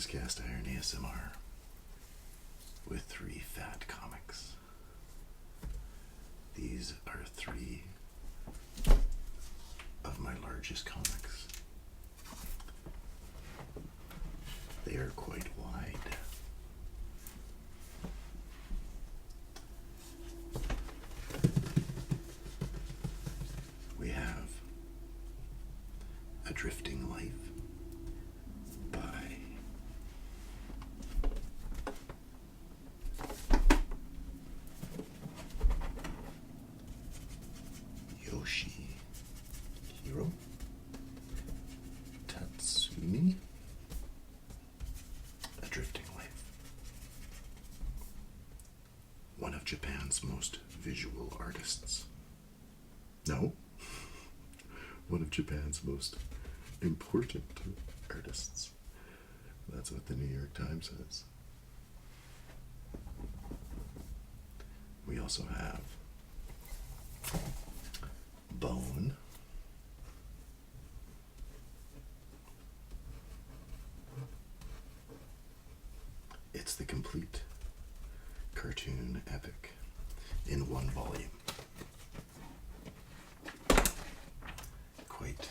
is Cast Iron ASMR with 3 fat comics. These are 3 of my largest comics. They are quite wide. We have A Drifting Life by Yoshihiro Tatsumi. A Drifting Life. One of Japan's most visual artists. No. One of Japan's most important artists. That's what the New York Times says. We also have Bone. It's the complete cartoon epic in 1 volume. Quite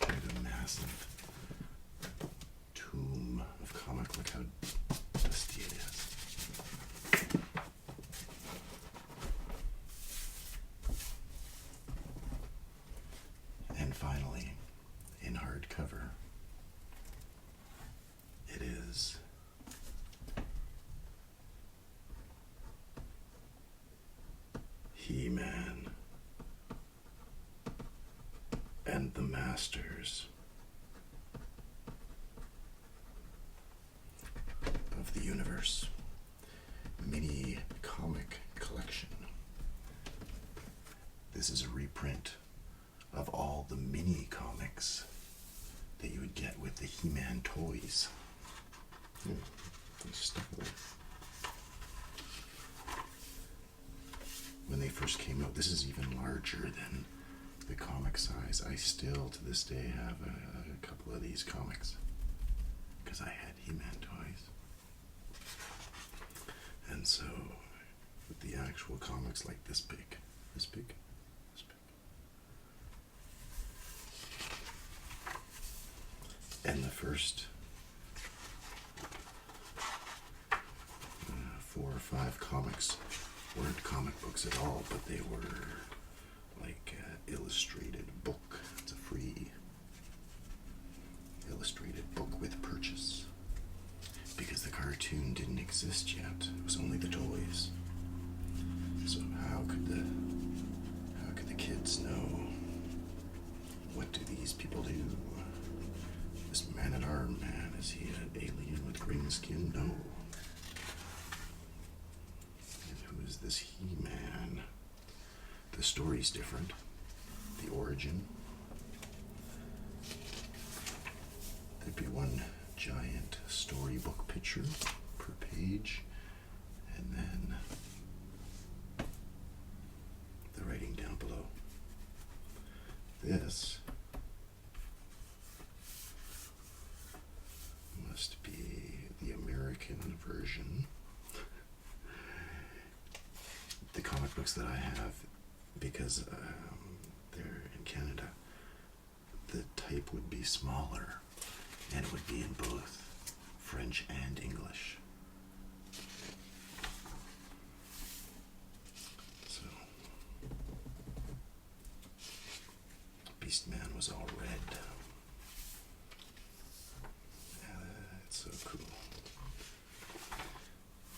a massive tome of comic. Look how dusty it is. And finally, in hardcover, it is He-Man and the Masters of the Universe mini comic collection. This is a reprint of all the mini comics that you would get with the He-Man toys. When they first came out, this is even larger than the comic size. I still, to this day, have a couple of these comics because I had He-Man toys. And so, with the actual comics like this big, this big, this big. And the first 4 or 5 comics weren't comic books at all, but they were like illustrated book. It's a free illustrated book with purchase because the cartoon didn't exist yet. It was only the toys. So how could the kids know, what do these people do? This Man-at-Arm man, is he an alien with green skin? No. And who is this He-Man? The story's different. The origin. There'd be 1 giant storybook picture per page, and then the writing down below. This must be the American version. The comic books that I have, because they're in Canada, the type would be smaller, and it would be in both French and English. So, Beastman was all red. It's so cool.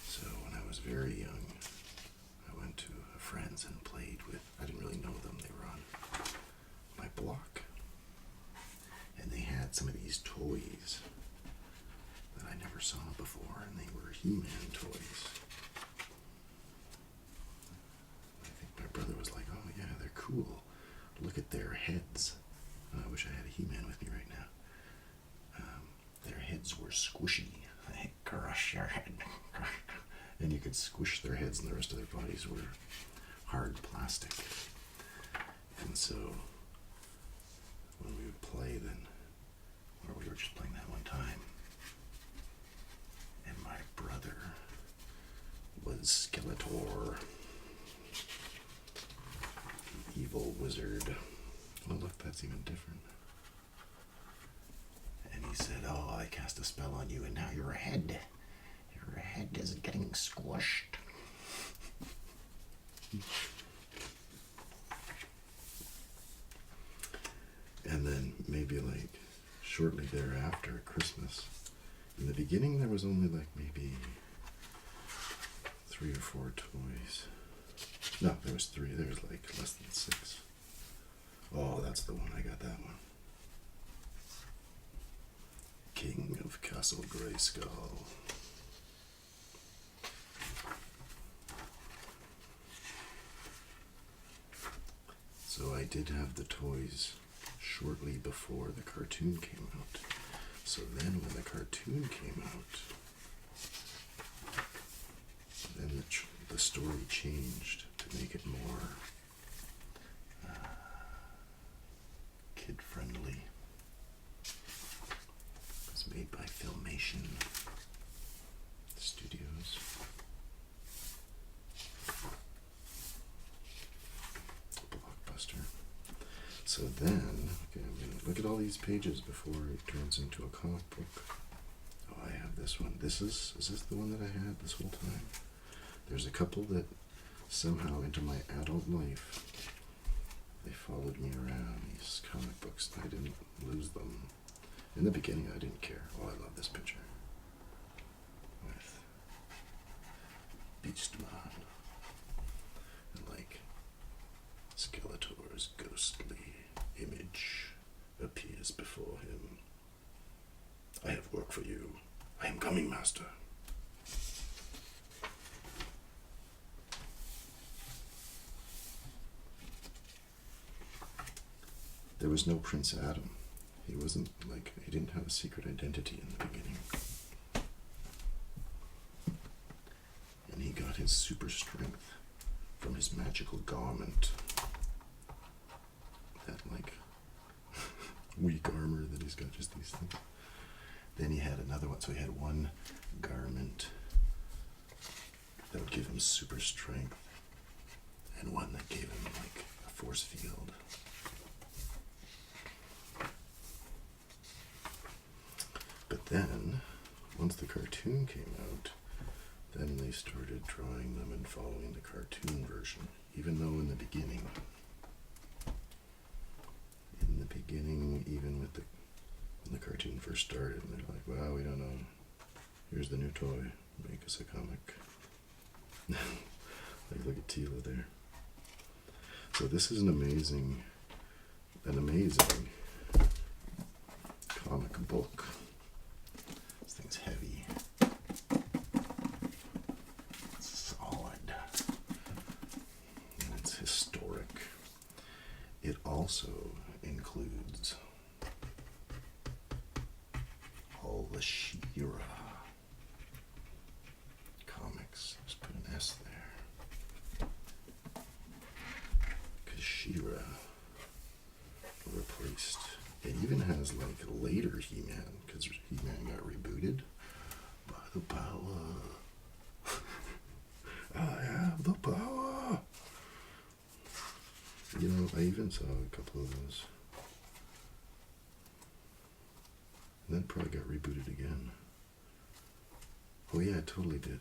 So when I was very young, I went to a friend's and played with, I didn't really know them, they were on my block. And they had some of these toys that I never saw before, and they were He-Man toys. I think my brother was like, oh yeah, they're cool. Look at their heads. I wish I had a He-Man with me right now. Their heads were squishy. I crush your head. And you could squish their heads, and the rest of their bodies were hard plastic. And so when we would play then, or we were evil wizard. Oh, look, that's even different. And he said, oh, I cast a spell on you, and now your head is getting squished. And then maybe like shortly thereafter, Christmas. In the beginning, there was only like maybe 3 or 4 toys. No, there was 3. There was like less than 6. Oh, that's the one. I got that one. King of Castle Grayskull. So I did have the toys shortly before the cartoon came out. So then when the cartoon came out, then the story changed to make it more kid-friendly. It was made by Filmation Studios. Blockbuster. So then, okay, I'm going to look at all these pages before it turns into a comic book. Oh, I have this one. Is this the one that I had this whole time? There's a couple that somehow into my adult life, they followed me around, these comic books. I didn't lose them. In the beginning, I didn't care. Oh, I love this picture. With Beastman. And like Skeletor's ghostly image appears before him. I have work for you. I am coming, master. There was no Prince Adam. He wasn't like, he didn't have a secret identity in the beginning. And he got his super strength from his magical garment. That like weak armor that he's got, just these things. Then he had another one, so he had one garment that would give him super strength, and one that gave him like a force field. But then, once the cartoon came out, then they started drawing them and following the cartoon version. Even though in the beginning, even with when the cartoon first started, and they're like, well, we don't know. Here's the new toy. Make us a comic. Like, look at Tila there. So this is an amazing comic book. This thing's heavy. It's solid. And it's historic. It also includes all the She-Ra comics. Just put an S there. Because She-Ra replaced. It even has like later He-Man, because He-Man got rebooted. By the power. I have the power. You know, I even saw a couple of those. And then probably got rebooted again. Oh yeah, it totally did.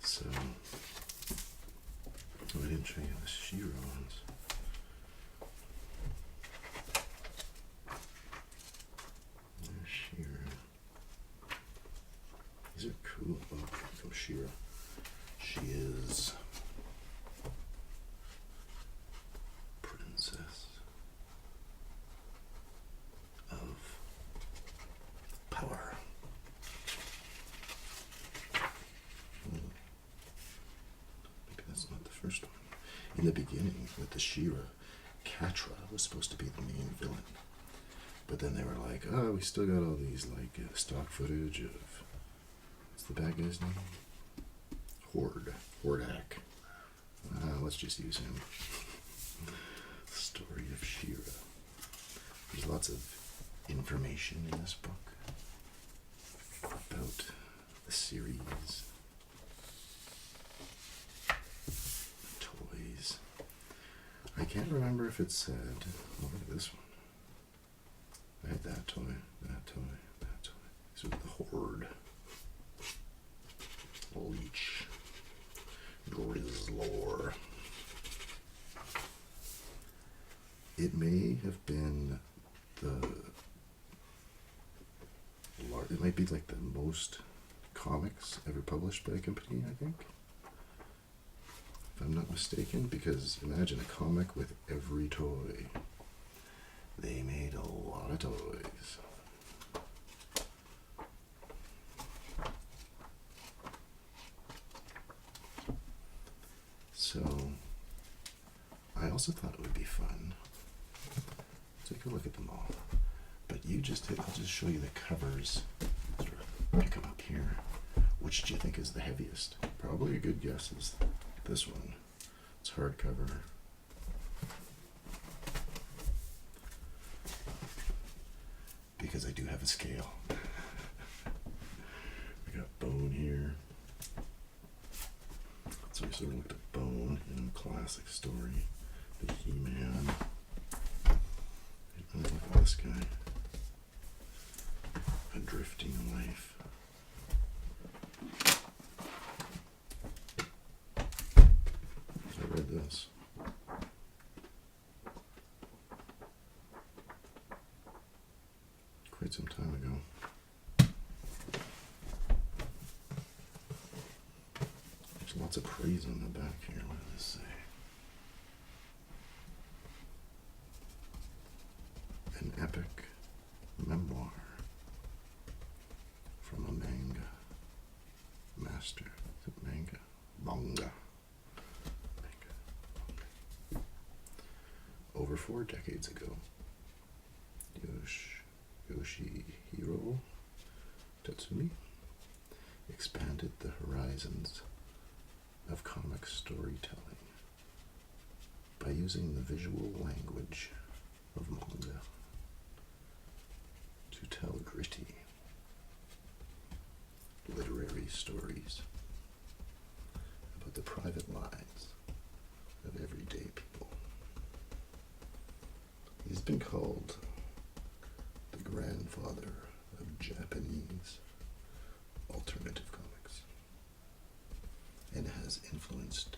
So, oh, I didn't show you the She-Ra ones. There's She-Ra. These are cool. Oh, here comes She-Ra. She is princess of power. Maybe that's not the first one. In the beginning, with the She-Ra, Catra was supposed to be the main villain. But then they were like, oh, we still got all these like stock footage of, what's the bad guy's name? Hordak. Let's just use him. Story of She-Ra. There's lots of information in this book about series. Toys. I can't remember if it said. Oh, look at this one. I had that toy, that toy, that toy. This was the Horde. Leech. Grizzlor. It may have been it might be like the most comics ever published by a company, I think. If I'm not mistaken, because imagine a comic with every toy. They made a lot of toys. So, I also thought it would be fun. Take a look at them all. But I'll just show you the covers. Sort of pick them up here. Which do you think is the heaviest? Probably a good guess is this one. It's hardcover. Because I do have a scale. I got bone here. So we sort of looked at bone in a classic story. The He-Man. Look at this guy. A Drifting Life. I read this. Quite some time ago. There's lots of praise on the back here. What does this say? An epic memoir from a manga master. Is it manga? Manga. Over 4 decades ago, Yoshihiro Tatsumi expanded the horizons of comic storytelling by using the visual language of manga to tell gritty, literary stories about the private lives of everyday people. He's been called the grandfather of Japanese alternative comics and has influenced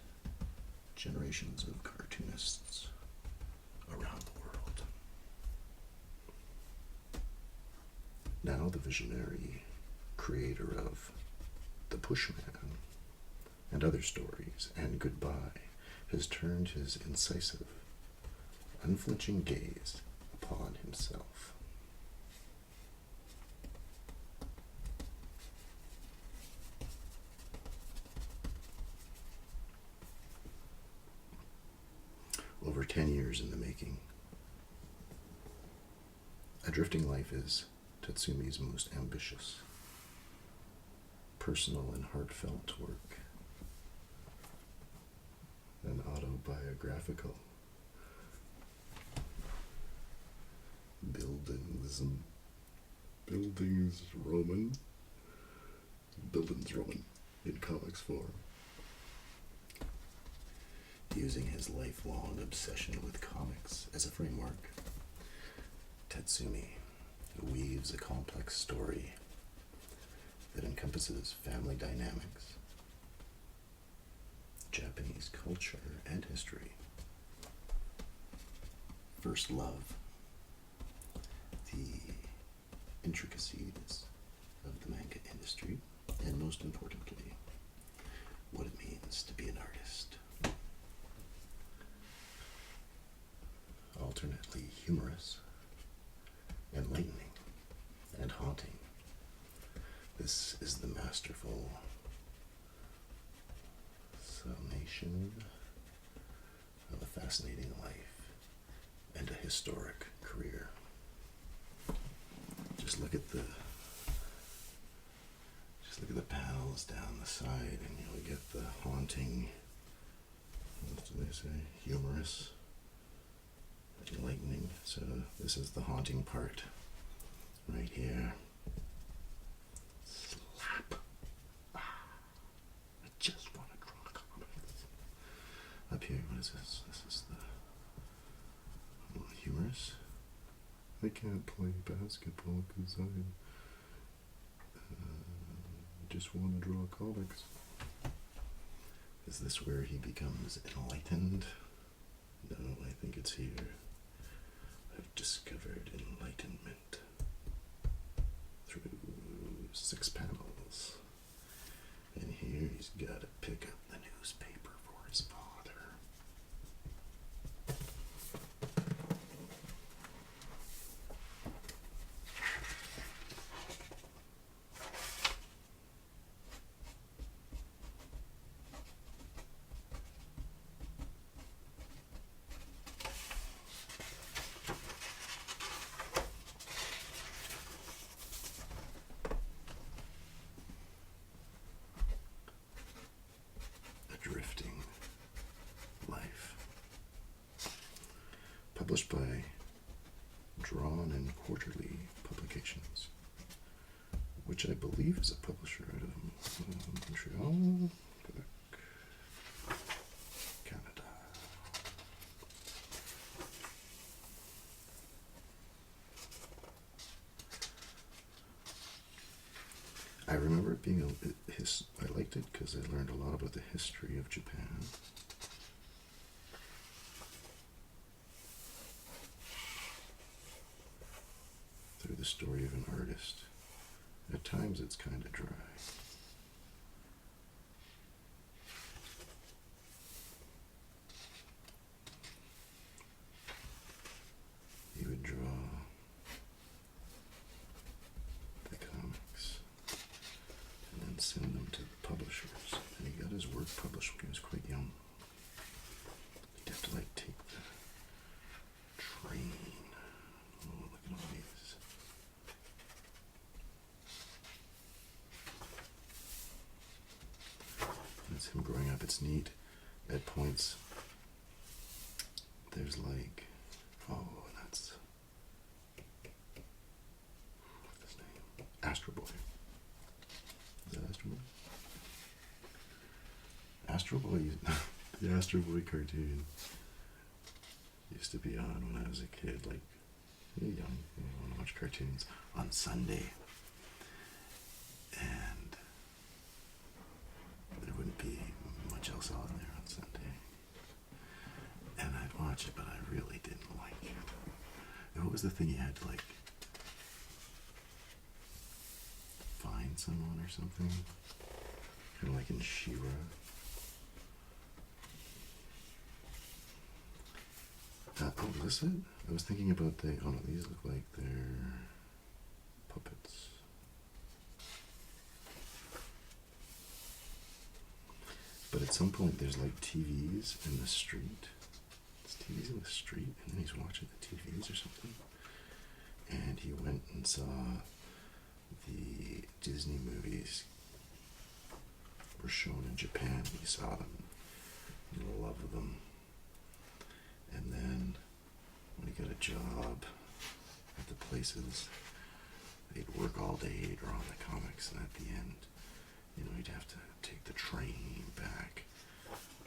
generations of cartoonists around the world. Now the visionary creator of The Pushman and other stories and Goodbye has turned his incisive, unflinching gaze upon himself. Over 10 years in the making, A Drifting Life is Tatsumi's most ambitious, personal and heartfelt work. An autobiographical Bildungsroman in comics form. Using his lifelong obsession with comics as a framework, Tatsumi weaves a complex story that encompasses family dynamics, Japanese culture and history, first love, the intricacies of the manga industry, and most importantly, what it means to be an artist. Alternately humorous, enlightening, and haunting, this is the masterful summation of a fascinating life and a historic career. Just look at the panels down the side, and you'll get the haunting, what do they say, humorous, enlightening. So this is the haunting part right here. Slap. I can't play basketball because I just want to draw comics. Is this where he becomes enlightened? No, I think it's here. I've discovered enlightenment through 6 panels. And here he's got to pick up the newspaper for his father. Drifting Life. Published by Drawn and Quarterly Publications, which I believe is a publisher out of Montreal, Quebec, Canada. I remember it being I liked it because I learned a lot about the history of Japan. Through the story of an artist. At times it's kind of dry. He would draw the comics and then send them to the publishers. And he got his work published when he was quite young. He'd have to take the train. Oh, look at all these. That's him growing up. It's neat. At points, there's that's, what's his name? Astro Boy. Is that Astro Boy? Astro Boy, the Astro Boy cartoon used to be on when I was a kid, young, when I watched cartoons on Sunday. And there wouldn't be much else on there on Sunday. And I'd watch it, but I really didn't like it. And what was the thing you had to find someone or something? Kind of like in She-Ra. Oh, is this it? I was thinking about oh no, these look like they're puppets. But at some point there's TVs in the street. There's TVs in the street, and then he's watching the TVs or something. And he went and saw the Disney movies were shown in Japan. He saw them. He loved them. And then when he got a job at the places, they'd work all day to draw the comics, and at the end, he'd have to take the train back.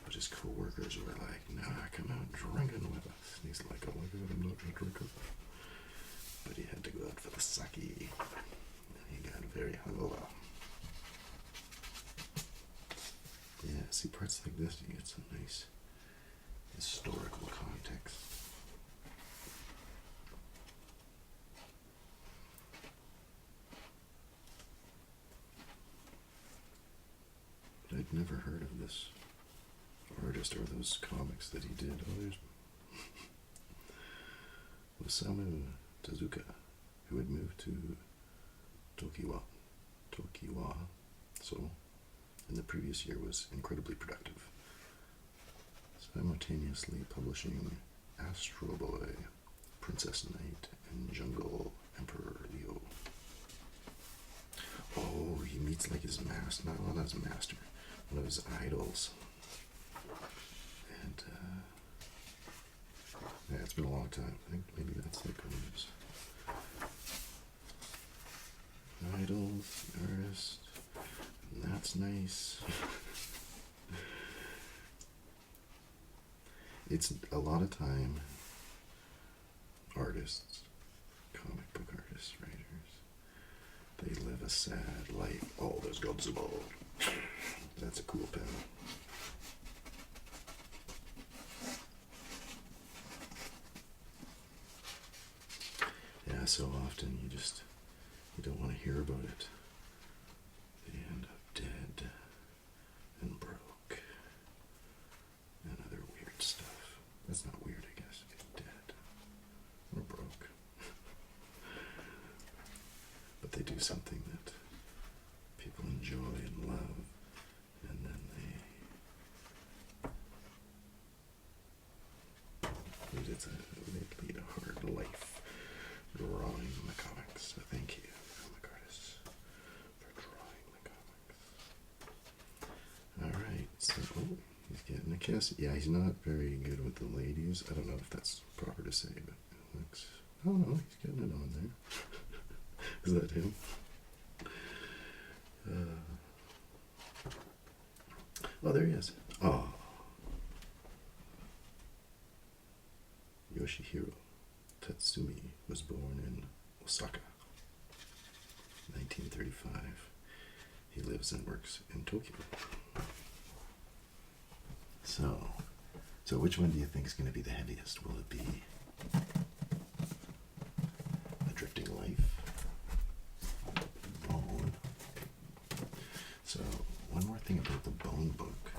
But his co-workers were like, "Nah, come out drinking with us." And he's like, "Oh my God, I'm not a drinker." But he had to go out for the sake, and he got very hungover. Yeah, see, parts like this, you get some nice historical context. But I'd never heard of this artist or those comics that he did. Oh, there's Osamu Tezuka, who had moved to Tokiwa, Seoul, in the previous year, was incredibly productive, simultaneously publishing Astro Boy, Princess Knight, and Jungle Emperor Leo. Oh, he meets his master, not his master, one of his idols. And, yeah, it's been a long time. I think maybe that's one of his idols, artist, and that's nice. It's a lot of time artists comic book artists, writers. They live a sad life. Oh, there's Godzilla. That's a cool pen. Yeah, so often you don't want to hear about it. They end up dead and broke and other weird stuff. That's not weird, I guess. Dead or broke. But they do something that people enjoy and love, and then they lead a hard life drawing the comics. So thank you, comic artists, for drawing the comics. Alright, so he's getting a kiss. Yeah, he's not very good with the ladies. I don't know if that's proper to say, but it looks... Oh no, he's getting it on there. Is that him? Oh, there he is. Oh. Yoshihiro Tatsumi was born in Osaka, 1935. He lives and works in Tokyo. So which one do you think is going to be the heaviest? Will it be A Drifting Life? Bone. So one more thing about the Bone book.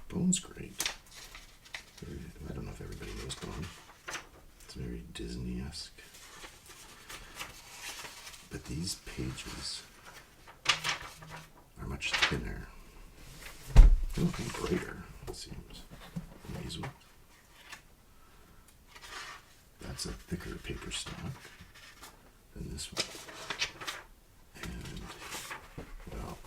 Bone's great. I don't know if everybody knows Bone. It's very Disney-esque. But these pages are much thinner. And brighter, it seems. Amazing. That's a thicker paper stock than this one. And, well,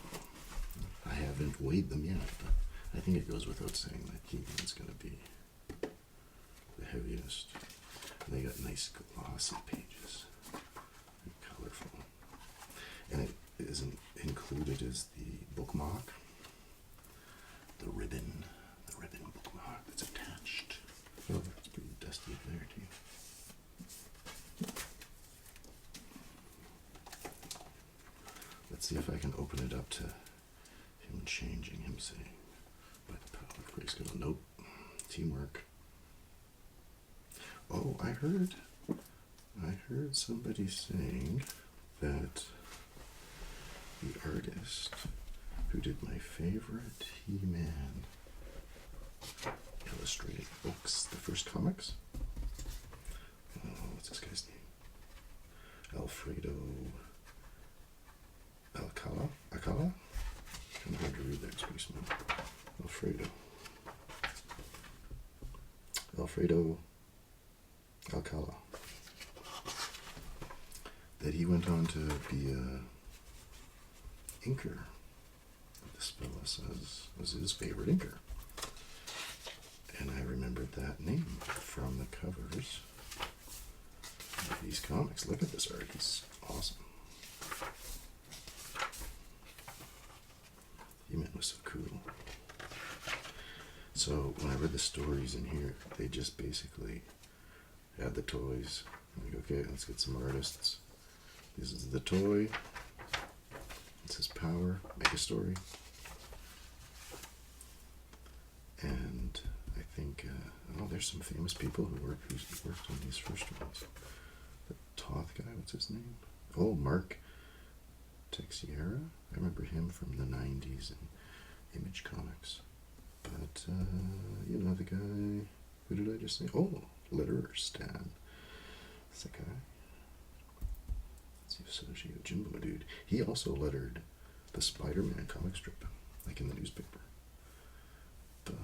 I haven't weighed them yet, but I think it goes without saying that He-Man's going to be the heaviest. And they got nice glossy pages, and colorful. And it isn't included as the bookmark, the ribbon bookmark that's attached. Oh, it's pretty dusty up there too. Let's see if I can open it up to him changing, him saying, by the power of Grayscale. Nope. Teamwork. Oh, I heard somebody saying that the artist who did my favorite He-Man illustrated books, the first comics. What's this guy's name? Alfredo Alcala? Kind of hard to read there, it's pretty small. Alfredo Alcala. That he went on to be a inker. This fella says was his favorite inker. And I remembered that name from the covers of these comics. Look at this art, he's awesome. He-Man was so cool. So when I read the stories in here, they just basically had the toys. Like, okay, let's get some artists. This is the toy. This is power. Make a story. And I think, there's some famous people who worked on these first ones. The Toth guy, what's his name? Oh, Mark Texiera. I remember him from the 90s and Image Comics. But, the guy, who did I just say? Oh, Letterer Stan. That's the guy. Let's see, Sergio Jimbo dude. He also lettered the Spider-Man comic strip, like in the newspaper. But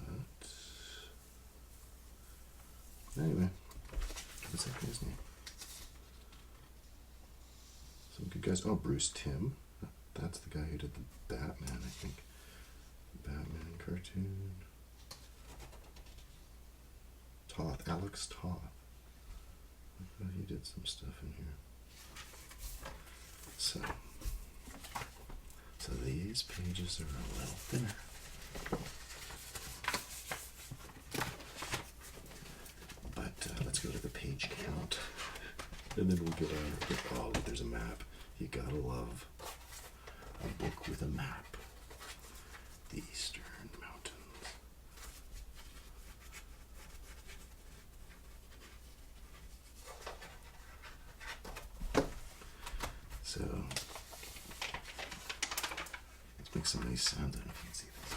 anyway, what's that guy's name? Some good guys. Oh, Bruce Timm. That's the guy who did the Batman, I think. Batman cartoon. Toth, Alex Toth. I thought he did some stuff in here. So these pages are a little thinner. But let's go to the page count. And and then we'll get our, oh, there's a map. You gotta love a book with a map. The Eastern Mountains. So, let's make some nice sounds. I don't know if you can see this.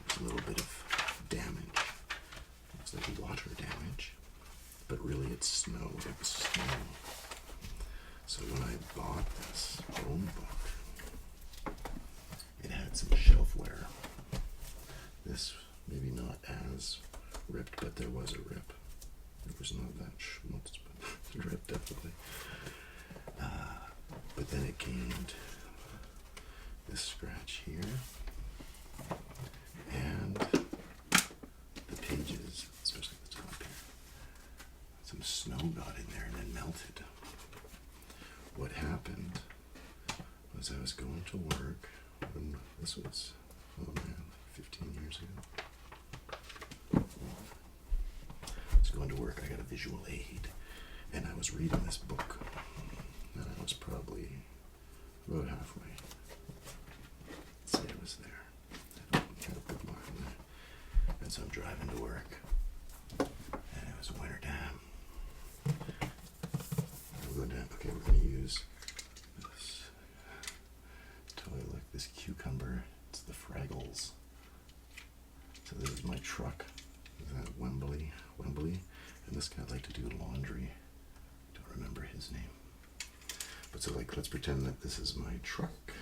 There's a little bit of damage. Looks like water damage. But really it's snow. It was snow. So when I bought this phone book, it had some shelf wear. This maybe not as ripped, but there was a rip. It was not that schmutz, but it ripped definitely. But then it gained this scratch here, and the pages, especially the top here, some snow got in there and then melted. What happened was I was going to work when this was, oh man, 15 years ago. I was going to work, I got a visual aid, and I was reading this book, and I was probably about halfway. Let's say I was there. I had a bookmark in there. And so I'm driving to work, and it was winter time. We're going down, okay, we're going to use this toy, look, this cucumber. It's the Fraggles. So this is my truck. Is that Wembley? And this guy liked to do laundry. Don't remember his name. But so like, let's pretend that this is my truck.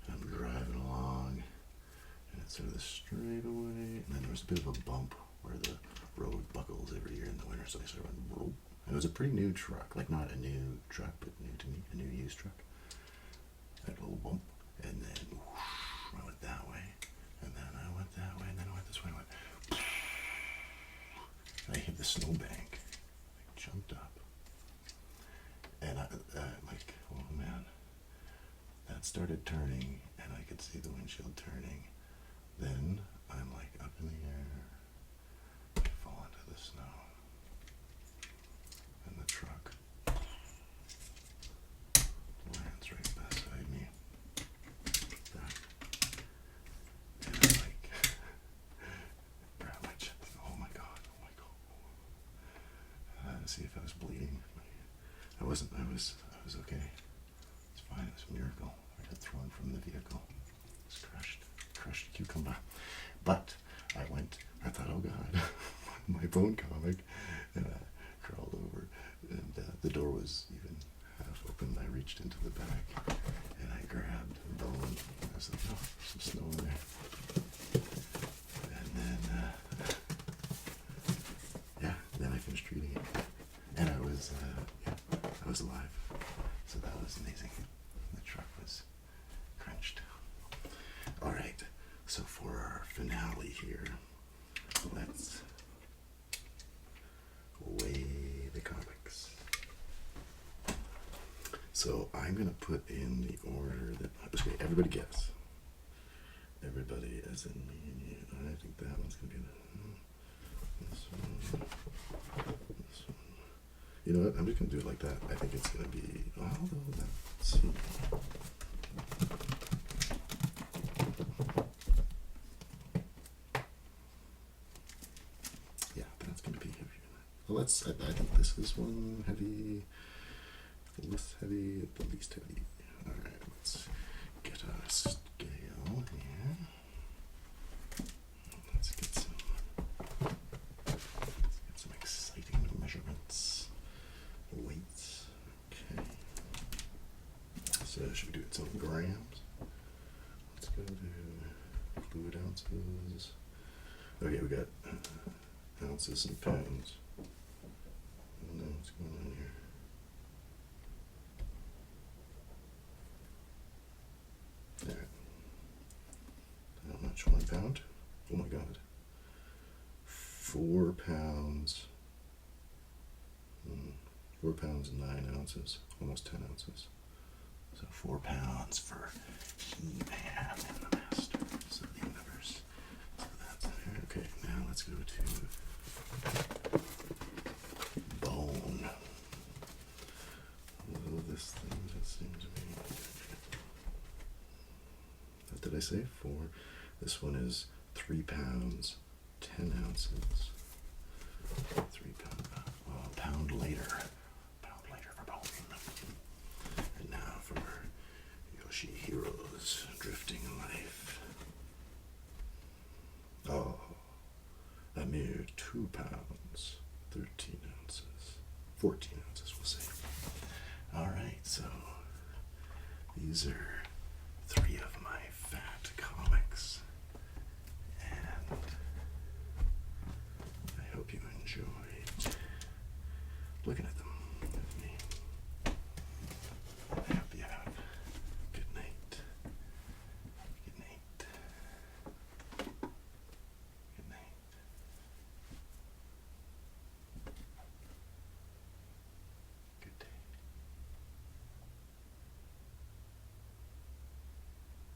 And I'm driving along, and it's sort of the straightaway, and then there was a bit of a bump where the road buckles every year in the winter, so I sort of went, whoop. And it was a pretty new truck, like not a new truck, but new to me, a new used truck. That little bump, and then whoosh, I went that way, and then I went that way, and then I went this way, and I went, and I hit the snowbank, I jumped up, and I like, oh man, that started turning, and I could see the windshield turning. Then I'm like up in the air, I fall into the snow, and the truck lands right beside me. That. And I like grab my chest. Oh my god. I had to see if I was bleeding. I wasn't. I was okay. It's fine. It was a miracle. I got thrown from the vehicle. It's crushed cucumber. But I thought, oh god, my bone comic, and I crawled over, and the door was even half open. I reached into the back, and I grabbed a bone. I was like, oh, there's some snow in there. And then, then I finished reading it, and I was alive. So that was amazing. The truck was crunched. All right, so for our finale here, let's weigh the comics. So I'm going to put in the order that, okay, everybody guess. Everybody as in me and you. I think that one's going to be this one. You know what, I'm just going to do it like that. I think it's going to be, although, let's see. Yeah, that's going to be heavier. Well, I think this is one heavy, the least heavy, the least heavy. Alright, let's get a scale here. Let's get some exciting measurements. Weights. Okay. So should we do it in grams? Let's go to fluid ounces. Okay, we got ounces and pounds. And then what's going on here? Alright. How much? 1 pound? Oh my god. 4 pounds. 4 pounds and 9 ounces, almost 10 ounces. So 4 pounds for He-Man and the Masters of the Universe. So that's there. Okay, now let's go to bone. I say? 4. This one is 3 pounds, 10 ounces. 3 pounds. A pound later. Pound later for bone. And now for Yoshihiro's drifting life. Oh, a mere 2 pounds, 13 ounces. 14 ounces, we'll say. Alright, so these are 3 of my fat comics. And I hope you enjoyed looking at them.